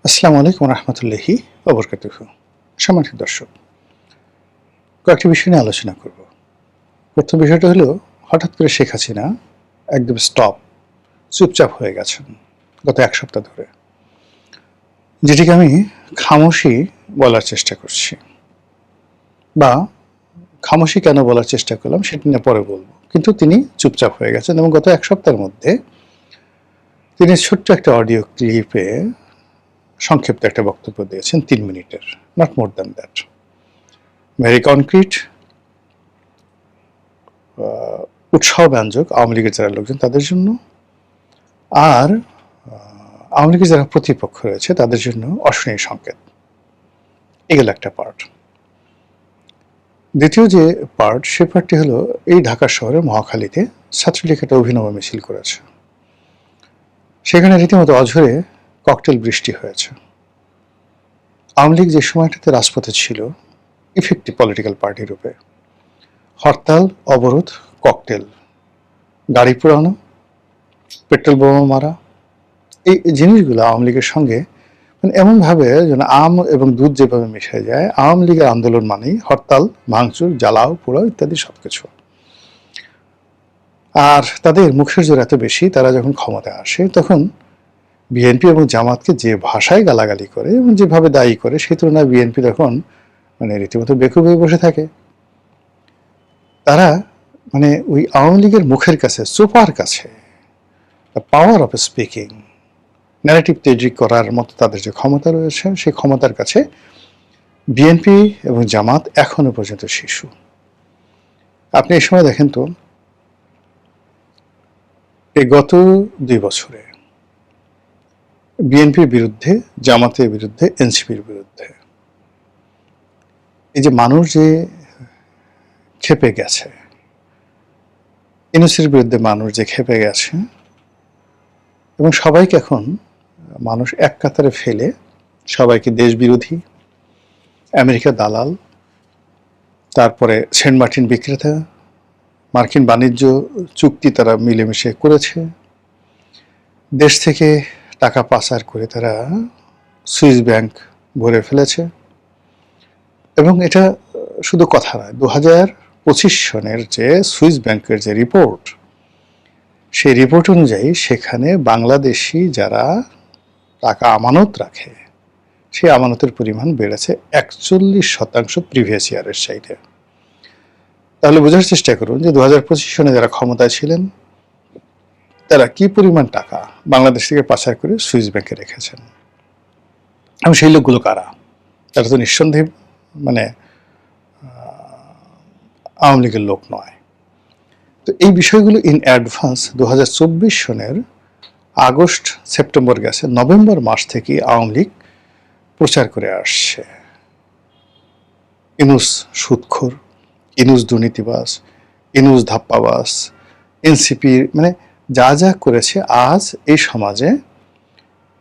আসসালামু আলাইকুম রহমতুল্লাহি ওবরকাতুহু। সম্মানিত দর্শক, কয়েকটি বিষয় নিয়ে আলোচনা করব। প্রথম বিষয়টা হলো, হঠাৎ করে শেখ হাসিনা একদম চুপচাপ হয়ে গেছেন গত এক সপ্তাহ ধরে, যেটিকে আমি খামোশি বলার চেষ্টা করছি, বা খামোশি কেন বলার চেষ্টা করলাম সেটা নিয়ে পরে বলবো। কিন্তু তিনি চুপচাপ হয়ে গেছেন এবং গত এক সপ্তাহের মধ্যে তিনি ছোট্ট একটা অডিও ক্লিপে সংক্ষিপ্ত একটা বক্তব্য দিয়েছেন, 3 মিনিটের, not more than that. Very concrete, উৎসাহব্যঞ্জক আওয়ামী লীগের যারা লোকজন তাদের জন্য, আর আওয়ামী লীগের যারা প্রতিপক্ষ রয়েছে তাদের জন্য অশনি সংকেত। এগুলো একটা পার্ট। দ্বিতীয় যে পার্ট, সে পার্টটি হলো, এই ঢাকা শহরের মহাখালীতে ছাত্রলীগ একটা অভিনব মিছিল করেছে। সেখানে রীতিমতো অঝরে ককটেল বৃষ্টি হয়েছে। আওয়ামী লীগ যে সময়টাতে রাজপথে ছিল ইফেক্টিভ পলিটিক্যাল পার্টি রূপে, হরতাল, অবরোধ, ককটেল, গাড়ি পোড়ানো, পেট্রোল বোমা মারা, এই জিনিসগুলো আওয়ামী লীগের সঙ্গে মানে এমনভাবে যেন আম এবং দুধ যেভাবে মিশে যায়, আওয়ামী লীগের আন্দোলন মানেই হরতাল, ভাঙচুর, জ্বালাও পোড়াও ইত্যাদি সবকিছু। আর তাদের মুখের জোর এত বেশি, তারা যখন ক্ষমতায় আসে তখন বিএনপি এবং জামাতকে যে ভাষায় গালাগালি করে এবং যেভাবে দায়ী করে, সেই তুলনায় বিএনপি তখন মানে রীতিমতো বেকুব হয়ে বসে থাকে। তারা মানে ওই আওয়ামী লীগের মুখের কাছে, সোফার কাছে, the power of speaking, narrative তৈরি করার মতো তাদের যে ক্ষমতা রয়েছে, সেই ক্ষমতার কাছে বিএনপি এবং জামাত এখনো পর্যন্ত শিশু। আপনি এই সময় দেখেন তো, এই গত 2 বছরে বিএনপির বিরুদ্ধে, জামাতের বিরুদ্ধে, এনসিপির বিরুদ্ধে এই যে মানুষ যে ক্ষেপে গেছে, ইউনূসের বিরুদ্ধে মানুষ যে ক্ষেপে গেছে, এবং সবাইকে এখন মানুষ এক কাতারে ফেলে সবাইকে দেশ বিরোধী, আমেরিকা দালাল, তারপরে সেন্ট মার্টিন বিক্রেতা, মার্কিন বাণিজ্য চুক্তি তারা মিলেমিশে করেছে, দেশ থেকে টাকা পাচার করে তারা সুইস ব্যাংক ভরে ফেলেছে। এবং এটা শুধু কথা নয়, 2025 সনের যে সুইস ব্যাংকের যে রিপোর্ট, সেই রিপোর্ট অনুযায়ী সেখানে বাংলাদেশি যারা টাকা আমানত রাখে, সেই আমানতের পরিমাণ বেড়েছে 41% প্রিভিয়াস ইয়ারের চাইতে। তাহলে বোঝার চেষ্টা করুন যে 2025 সনে যারা ক্ষমতায় ছিলেন তারা কি পরিমাণ টাকা বাংলাদেশ থেকে পাচার করে সুইস ব্যাংকে রেখেছেন, এবং সেই লোকগুলো কারা? তারা তো নিঃসন্দেহে মানে আওয়ামী লীগের লোক নয়। তো এই বিষয়গুলো ইন অ্যাডভান্স 2024 সনের আগস্ট সেপ্টেম্বর গেছে, নভেম্বর মাস থেকে আওয়ামী লীগ প্রচার করে আসছে, ইনুস সুদখোর, ইনুস দুর্নীতিবাজ, ইনুস ধাপ্পাবাজ, এনসিপি, মানে যা যা করেছে। আজ এই সমাজে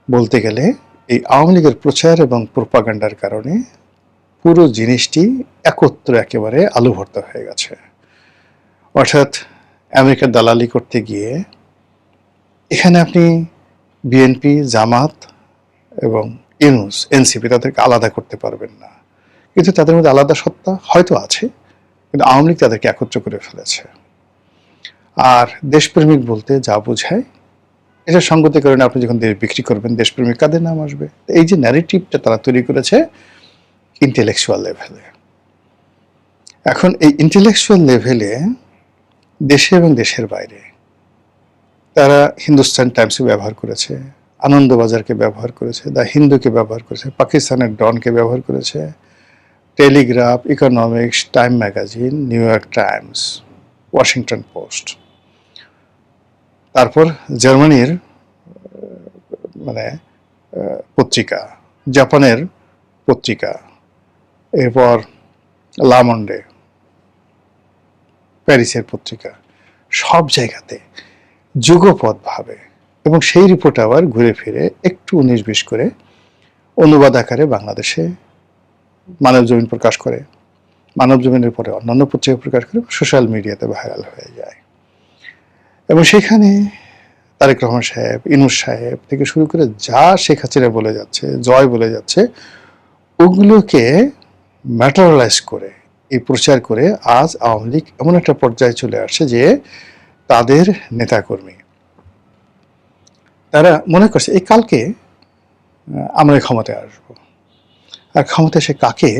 বলতে গেলে এই আওয়ামী লীগের প্রচার এবং প্রোপাগান্ডার কারণে পুরো জিনিসটি একত্র একেবারে আলু ভর্তা হয়ে গেছে। অর্থাৎ আমেরিকার দালালি করতে গিয়ে এখানে আপনি বিএনপি, জামাত এবং ইউনূস, এনসিপি তাদেরকে আলাদা করতে পারবেন না, কিন্তু তাদের মধ্যে আলাদা সত্তা হয়তো আছে, কিন্তু আওয়ামী লীগ তাদেরকে একত্র করে ফেলেছে। আর দেশপ্রেমিক বলতে যা বোঝায়, এটা সঙ্গতির কারণে আপনি যখন দেশ বিক্রি করবেন, দেশপ্রেমিক কাদের নাম আসবে? এই যে ন্যারেটিভটা তারা তৈরি করেছে ইন্টেলেকচুয়াল লেভেলে। এখন এই ইন্টেলেকচুয়াল লেভেলে দেশে এবং দেশের বাইরে তারা হিন্দুস্তান টাইমসকে ব্যবহার করেছে, আনন্দবাজারকে ব্যবহার করেছে, দ্য হিন্দুকে ব্যবহার করেছে, পাকিস্তানের ডনকে ব্যবহার করেছে, Telegraph, economics, time magazine, new York Times, Washington post, তারপর জার্মানির মানে পত্রিকা, জাপানের পত্রিকা, এরপর লামন্ডে, প্যারিসের পত্রিকা, সব জায়গাতে যুগপৎভাবে, এবং সেই রিপোর্ট আবার ঘুরে ফিরে একটু 19-20 করে অনুবাদ আকারে বাংলাদেশে মানব জমিন প্রকাশ করে, মানব জমিনের পরে অন্যান্য পত্রিকা প্রকাশ করে, সোশ্যাল মিডিয়াতে ভাইরাল হয়ে যায়। এবং সেখানে তারেক রহমান সাহেব, ইনুস সাহেব থেকে শুরু করে যা শেখ হাসিনা বলে যাচ্ছে, জয় বলে যাচ্ছে, ওগুলোকে ম্যাটারালাইজ করে এই প্রচার করে আজ আওয়ামী লীগ এমন একটা পর্যায়ে চলে আসছে যে তাদের নেতাকর্মী তারা মনে করছে এই কালকে আমরা ক্ষমতায় আসবো, আর ক্ষমতায় এসে কাকে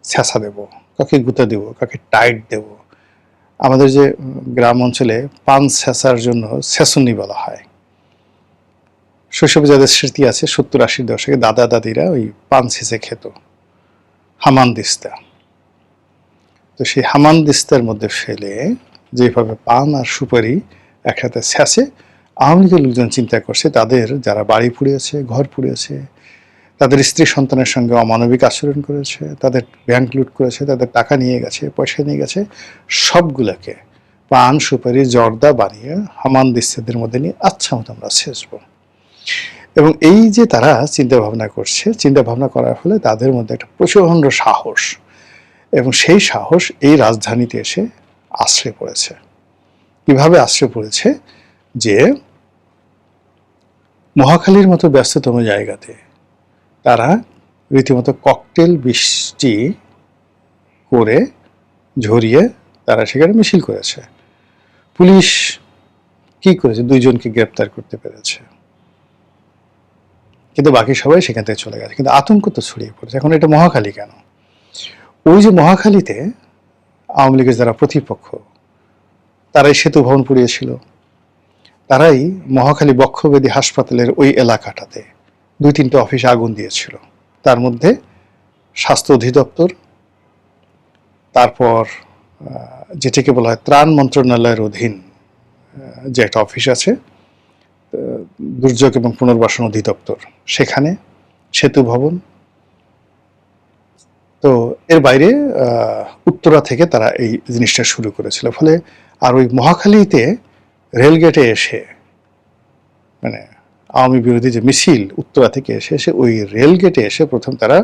ছ্যাঁচা দেব, কাকে গুঁতা দেব, কাকে টাইট দেব। আমাদের যে গ্রাম অঞ্চলে পান ছ্যাঁচার জন্য ছেঁচুনি বলা হয়, শৈশবে যাদের স্মৃতি আছে 70-80 দশকে দাদা দাদিরা ওই পান ছেঁচে খেত, হামান দিস্তা। তো সেই হামান দিস্তার মধ্যে ফেলে যেভাবে পান আর সুপারি একসাথে ছ্যাঁচে আওয়ামী লীগের লোকজন চিন্তা করছে তাদের যারা বাড়ি পুড়িয়েছে, ঘর পুড়িয়েছে, তাদের স্ত্রী সন্তানের সঙ্গে অমানবিক আচরণ করেছে, তাদের ব্যাংক লুট করেছে, তাদের টাকা নিয়ে গেছে, পয়সা নিয়ে গেছে, সবগুলোকে পান সুপারি জর্দা বানিয়ে হামান দিস্তাদের মধ্যে নিয়ে আচ্ছা মতো আমরা ছেঁচব। এবং এই যে তারা চিন্তা ভাবনা করছে, চিন্তা ভাবনা করার ফলে তাদের মধ্যে একটা প্রচণ্ড সাহস, এবং সেই সাহস এই রাজধানীতে এসে আশ্রয় পড়েছে। কিভাবে আশ্রয় পড়েছে? যে মহাখালীর মতো ব্যস্ততম জায়গাতে তারা রীতিমতো ককটেল বৃষ্টি করে ঝরিয়ে তারা সেখানে মিছিল করেছে। পুলিশ কি করেছে? 2 জনকে গ্রেপ্তার করতে পেরেছে, কিন্তু বাকি সবাই সেখান থেকে চলে গেছে। কিন্তু আতঙ্ক তো ছড়িয়ে পড়েছে। এখন এটা মহাখালী কেন? ওই যে মহাখালীতে আওয়ামী লীগের যারা প্রতিপক্ষ তারাই সেতু ভবন পুড়িয়েছিল, তারাই মহাখালী বক্ষব্যাধি হাসপাতালের ওই এলাকাটাতে 2-3টে অফিসে আগুন দিয়েছিল। তার মধ্যে স্বাস্থ্য অধিদপ্তর, তারপর যেটাকে বলা হয় ত্রাণ মন্ত্রণালয়ের অধীন যে একটা অফিস আছে, দুর্যোগ এবং পুনর্বাসন অধিদপ্তর, সেখানে সেতু ভবন। তো এর বাইরে উত্তরা থেকে তারা এই জিনিসটা শুরু করেছিল। ফলে আর ওই মহাখালীতে রেলগেটে এসে, মানে আওয়ামী বিরোধী যে মিছিল উত্তরা থেকে এসে ওই রেলগেটে এসে প্রথম তারা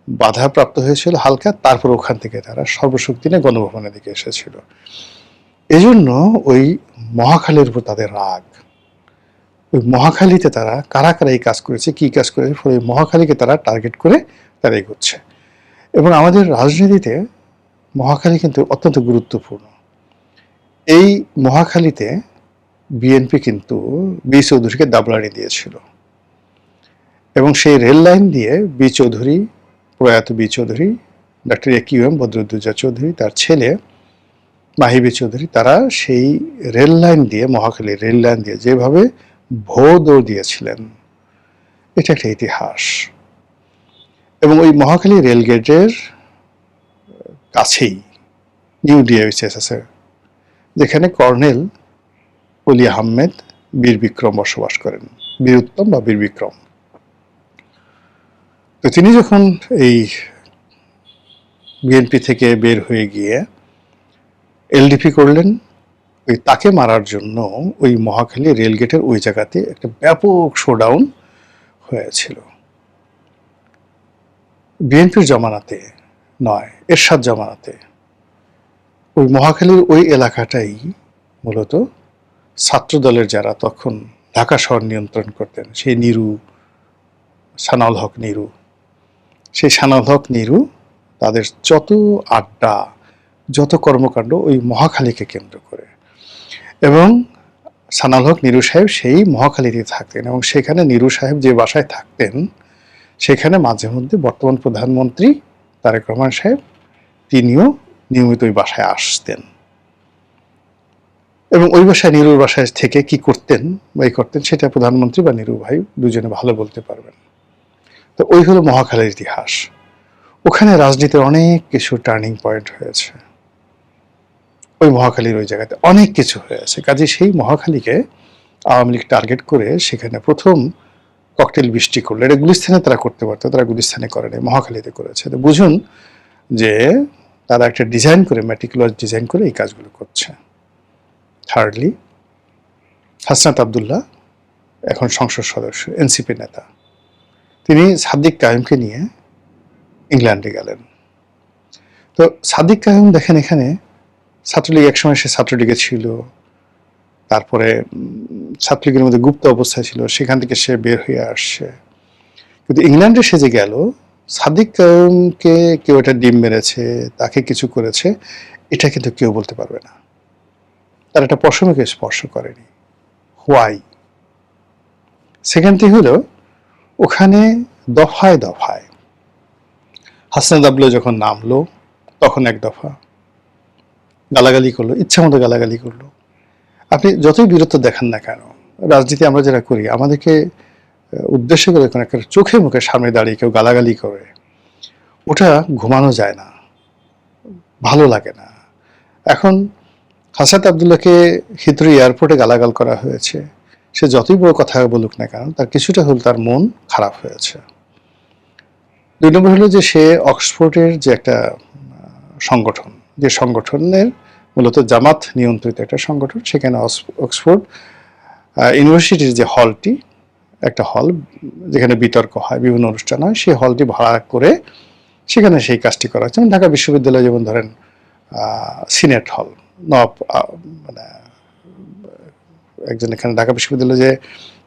বাধাপ্রাপ্ত হয়েছিল হালকা, তারপর ওখান থেকে তারা সর্বশক্তি নিয়ে গণভবনের দিকে এসেছিল। এজন্য ওই মহাখালীর উপর তাদের রাগ। ওই মহাখালীতে তারা কারা কারা এই কাজ করেছে, কি কাজ করেছে, ফলে মহাখালীকে তারা টার্গেট করে তারা এগোচ্ছে। এবং আমাদের রাজনীতিতে মহাখালী কিন্তু অত্যন্ত গুরুত্বপূর্ণ। এই মহাখালীতে বিএনপি কিন্তু বি চৌধুরীকে দাবলানি দিয়েছিল, এবং সেই রেল লাইন দিয়ে বি চৌধুরী, প্রয়াত B Chowdhury, doctor AQM Badruddoza Chowdhury, তার ছেলে মাহিবি চৌধুরী, তারা সেই রেল লাইন দিয়ে, মহাখালী রেল লাইন দিয়ে যেভাবে ভৌ দৌড় দিয়েছিলেন, এটা একটা ইতিহাস। এবং ওই মহাখালী রেলগেটের কাছেই নিউ ডিএইচএস আছে, যেখানে কর্নেল অলি আহমেদ বীর বিক্রম বসবাস করেন, বীর উত্তম বা বীর বিক্রম। তো তিনি যখন এই বিএনপি থেকে বের হয়ে গিয়ে এলডিপি করলেন, ওই তাকে মারার জন্য ওই মহাখালী রেলগেটের ওই জায়গাতে একটা ব্যাপক শোডাউন হয়েছিল। বিএনপির জমানাতে নয়, এরশাদ জমানাতে ওই মহাখালীর ওই এলাকাটাই মূলত ছাত্রদলের যারা তখন ঢাকা শহর নিয়ন্ত্রণ করতেন, সেই নিরু, সানাউল হক নিরু, সেই সানাউল হক নিরু তাদের যত আড্ডা, যত কর্মকাণ্ড ওই মহাখালীকে কেন্দ্র করে। এবং সানাউল হক নিরু সাহেব সেই মহাখালীতে থাকতেন, এবং সেখানে নিরু সাহেব যে বাসায় থাকতেন সেখানে মাঝে মধ্যে বর্তমান প্রধানমন্ত্রী তারেক রহমান সাহেব তিনিও নিয়মিত ওই বাসায় আসতেন। এবং ওই বাসায়, নিরুর বাসায় থেকে কি করতেন বা এই করতেন সেটা প্রধানমন্ত্রী বা নিরু ভাই দুজনে ভালো বলতে পারবেন। তো ওই হলো মহাখালীর ইতিহাস। ওখানে রাজনীতির অনেক কিছু টার্নিং পয়েন্ট হয়েছে, ওই মহাখালীর ওই জায়গাতে অনেক কিছু হয়েছে। কাজে সেই মহাখালীকে আওয়ামী লীগ টার্গেট করে সেখানে প্রথম ককটেল বৃষ্টি করলো। এটা গুলিস্তানে তারা করতে পারতো, তারা গুলিস্তানে করেনি, মহাখালীতে করেছে। তো বুঝুন যে তারা একটা ডিজাইন করে, ম্যাটিকুলার ডিজাইন করে এই কাজগুলো করছে। থার্ডলি, হাসনাত আবদুল্লাহ এখন সংসদ সদস্য, এনসিপি নেতা, তিনি সাদিক কায়েমকে নিয়ে ইংল্যান্ডে গেলেন। তো সাদিক কায়েম দেখেন এখানে ছাত্রলীগ, একসময় সে ছাত্রলীগে ছিল, তারপরে ছাত্রলীগের মধ্যে গুপ্ত অবস্থায় ছিল, সেখান থেকে সে বের হয়ে আসছে। কিন্তু ইংল্যান্ডে সে যে গেল, সাদিক কায়েমকে কেউ একটা ডিম মেরেছে, তাকে কিছু করেছে, এটা কিন্তু কেউ বলতে পারবে না। তার একটা পশমকে স্পর্শ করেনি। হোয়াই? সেকেন্ড থিং হলো, ওখানে দফায় দফায় হাসনাত আবদুল্লাহ যখন নামলো তখন এক দফা গালাগালি করলো, ইচ্ছা মতো গালাগালি করলো। আপনি যতই বীরত্ব দেখান না কেন, রাজনীতি আমরা যারা করি, আমাদেরকে উদ্দেশ্য করে কোনো একটা চোখে মুখে সামনে দাঁড়িয়ে কেউ গালাগালি করে, ওটা ঘুমানো যায় না, ভালো লাগে না। এখন হাসনাত আবদুল্লাহকে হিথ্রো এয়ারপোর্টে গালাগাল করা হয়েছে, সে যতই বড় কথা বলুক না কেন, তার কিছুটা হল তার মন খারাপ হয়েছে। 2 নম্বর হলো যে সে অক্সফোর্ডের যে একটা সংগঠন, যে সংগঠনের মূলত জামাত নিয়ন্ত্রিত একটা সংগঠন, সেখানে অক্সফোর্ড ইউনিভার্সিটির যে হলটি, একটা হল যেখানে বিতর্ক হয়, বিভিন্ন অনুষ্ঠান হয়, সেই হলটি ভাড়া করে সেখানে সেই কাজটি করা হচ্ছে। ঢাকা বিশ্ববিদ্যালয় যেমন ধরেন সিনেট হল, নব মানে একজন এখানে ঢাকা বিশ্ববিদ্যালয়ে যে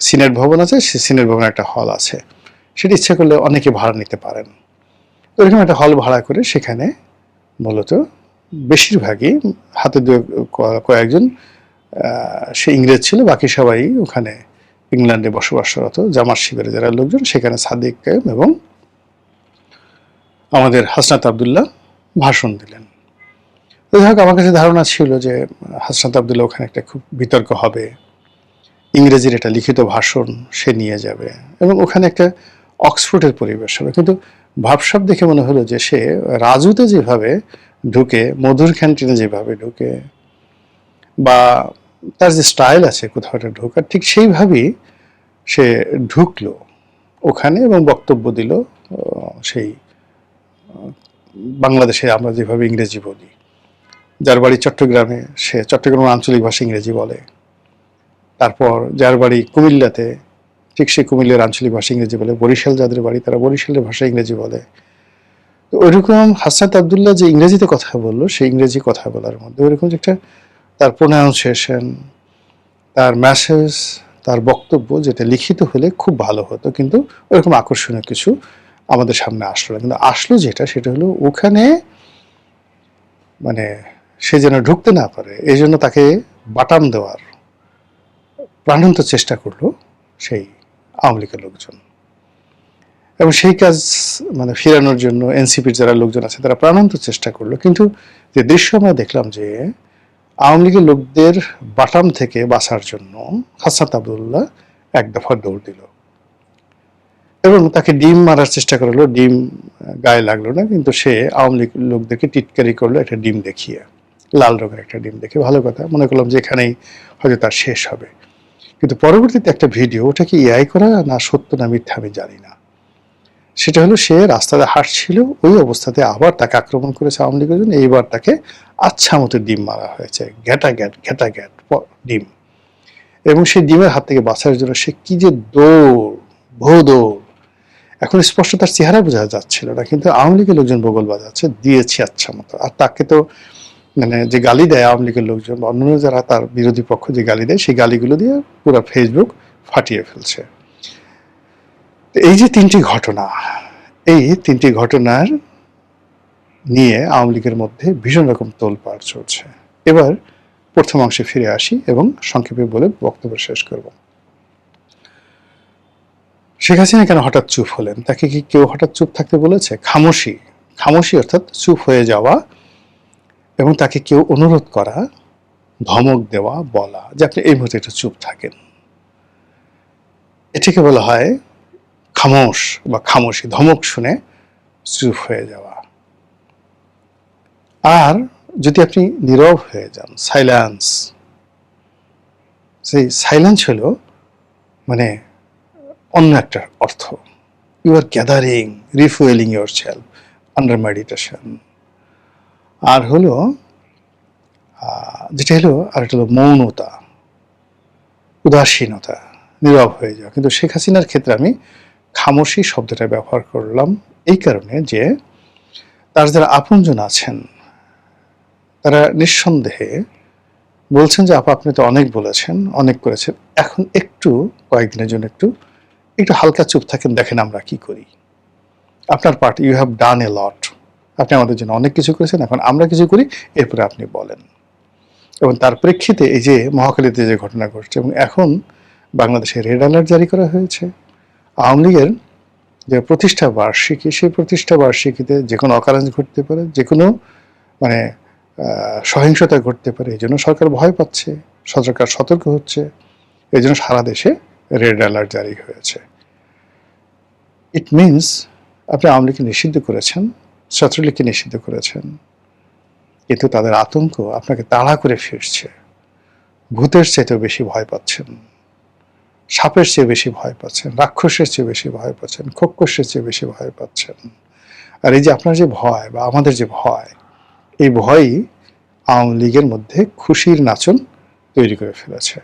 সিনেট ভবন আছে, সেই সিনেট ভবনে একটা হল আছে, সেটা ইচ্ছা করলে অনেকে ভাড়া নিতে পারেন। ওইরকম একটা হল ভাড়া করে সেখানে মূলত বেশিরভাগই হাতে কয়েকজন সে ইংরেজ ছিল, বাকি সবাই ওখানে ইংল্যান্ডে বসবাসরত জামাত শিবিরে যারা লোকজন, সেখানে সাদিক কায়েম এবং আমাদের হাসনাত আবদুল্লাহ ভাষণ দিলেন। তো যাই হোক, আমার কাছে ধারণা ছিল যে হাসনাত আবদুল্লাহ ওখানে একটা খুব বিতর্ক হবে, ইংরেজির একটা লিখিত ভাষণ সে নিয়ে যাবে এবং ওখানে একটা অক্সফোর্ডের পরিবেশ হবে। কিন্তু ভাবসাব দেখে মনে হলো যে সে রাজুতে যেভাবে ঢুকে, মধুর ক্যান্টিনে যেভাবে ঢুকে, বা তার যে স্টাইল আছে কোথাও একটা ঢোকার, ঠিক সেইভাবেই সে ঢুকলো ওখানে এবং বক্তব্য দিল সেই বাংলাদেশে আমরা যেভাবে ইংরেজি বলি। যার বাড়ি চট্টগ্রামে, সে চট্টগ্রামের আঞ্চলিক ভাষা ইংরেজি বলে। তারপর যার বাড়ি কুমিল্লাতে, ঠিক সে কুমিল্লার আঞ্চলিক ভাষা ইংরেজি বলে। বরিশাল যাদের বাড়ি, তারা বরিশালের ভাষা ইংরেজি বলে। তো ওইরকম হাসনাত আবদুল্লাহ যে ইংরেজিতে কথা বললো, সেই ইংরেজি কথা বলার মধ্যে ওইরকম যে একটা তার প্রোনাউন্সিয়েশন, তার মেসেজ, তার বক্তব্য, যেটা লিখিত হলে খুব ভালো হতো, কিন্তু ওরকম আকর্ষণীয় কিছু আমাদের সামনে আসলো না। কিন্তু আসলো যেটা, সেটা হলো ওখানে মানে সে যেন ঢুকতে না পারে, এই জন্য তাকে বাটাম দেওয়ার প্রাণান্ত চেষ্টা করলো সেই আওয়ামী লীগের লোকজন, এবং সেই কাজ মানে ফেরানোর জন্য এনসিপির যারা লোকজন আছে তারা প্রাণান্ত চেষ্টা করলো। কিন্তু যে দৃশ্য আমরা দেখলাম, যে আওয়ামী লীগের লোকদের বাটাম থেকে বাঁচার জন্য হাসনাত আবদুল্লাহ এক দফা দৌড় দিল এবং তাকে ডিম মারার চেষ্টা করলো, ডিম গায়ে লাগলো না, কিন্তু সে আওয়ামী লীগ লোকদেরকে টিটকারি করলো একটা ডিম দেখিয়ে, লাল রঙের একটা ডিম দেখে। ভালো কথা, মনে করলাম যে এখানেই হয়তো তার শেষ হবে। কিন্তু পরবর্তীতে একটা ভিডিও, ওটা কি এআই করা না সত্য না মিথ্যা আমি জানি না, সেটা হলো সে রাস্তাতে হাঁটছিল, ওই অবস্থাতে আবার তাকে আক্রমণ করেছে আওয়ামী লীগের জন্য, এইবার তাকে আচ্ছা মতো ডিম মারা হয়েছে, ঘেটা ঘ্যাট ডিম। এবং সেই ডিমের হাত থেকে বাঁচার জন্য সে কি যে দৌড়, বহু দৌড়। এখন স্পষ্ট তার চেহারা বোঝা যাচ্ছিল না, কিন্তু আওয়ামী লীগের লোকজন বগল বাজাচ্ছে, দিয়েছে আচ্ছা মতো। আর তাকে তো মানে যে গালি দেয় আওয়ামী লীগের লোকজন বা অন্যান্য যারা তার বিরোধী পক্ষ যে গালি দেয়, সেই গালিগুলো দিয়ে পুরো ফেসবুক ফাটিয়ে ফেলছে। এই যে 3টি ঘটনা, এই 3টি ঘটনার নিয়ে আওয়ামী লীগের মধ্যে ভীষণ রকম তোলপাড় চলছে। এবার প্রথম অংশে ফিরে আসি এবং সংক্ষেপে বলে বক্তব্য শেষ করব। শেখ হাসিনা কেন হঠাৎ চুপ হলেন? তাকে কি কেউ হঠাৎ চুপ থাকতে বলেছে? খামোশি, খামোশি অর্থাৎ চুপ হয়ে যাওয়া, এবং তাকে কেউ অনুরোধ করা, ধমক দেওয়া, বলা যে আপনি এই মুহূর্তে একটু চুপ থাকেন, এটাকে বলা হয় খামোশ বা খামোশি। ধমক শুনে চুপ হয়ে যাওয়া। আর যদি আপনি নীরব হয়ে যান, সাইলেন্স, সেই সাইলেন্স হলো মানে অন্য একটা অর্থ। You are gathering, refuelling yourself under meditation. আর হলো যেটা হলো, আর একটা হলো মৌনতা, উদাসীনতা, নীরব হয়ে যাওয়া। কিন্তু শেখ হাসিনার ক্ষেত্রে আমি খামোশি শব্দটা ব্যবহার করলাম এই কারণে যে তার যারা আপনজন আছেন তারা নিঃসন্দেহে বলছেন যে আপা আপনি তো অনেক বলেছেন, অনেক করেছেন, এখন একটু কয়েকদিনের জন্য একটু একটু হালকা চুপ থাকেন, দেখেন আমরা কি করি। আপনার পার্ট, ইউ হ্যাভ ডান এ লট, আপনি আমাদের জন্য অনেক কিছু করেছেন, এখন আমরা কিছু করি, এরপরে আপনি বলেন। এবং তার প্রেক্ষিতে এই যে মহাখালীতে যে ঘটনা ঘটছে, এবং এখন বাংলাদেশে রেড অ্যালার্ট জারি করা হয়েছে, আওয়ামী লীগের যে প্রতিষ্ঠা বার্ষিকী, সেই প্রতিষ্ঠা বার্ষিকীতে যে কোনো অকারেন্স ঘটতে পারে, যে কোনো মানে সহিংসতা ঘটতে পারে, এই জন্য সরকার ভয় পাচ্ছে, সরকার সতর্ক হচ্ছে, এই জন্য সারা দেশে রেড অ্যালার্ট জারি হয়েছে। ইট মিনস আপনি আওয়ামী লীগকে নিষিদ্ধ করেছেন, ছাত্রলীগকে নিষিদ্ধ করেছেন, কিন্তু তাদের আতঙ্ক আপনাকে তাড়া করে ফিরছে। ভূতের চেয়েও বেশি ভয় পাচ্ছেন, সাপের চেয়ে বেশি ভয় পাচ্ছেন, রাক্ষসের চেয়ে বেশি ভয় পাচ্ছেন, খোক্কসের চেয়ে বেশি ভয় পাচ্ছেন। আর এই যে আপনার যে ভয় বা আমাদের যে ভয়, এই ভয়ই আওয়ামী লীগের মধ্যে খুশির নাচন তৈরি করে ফেলেছে।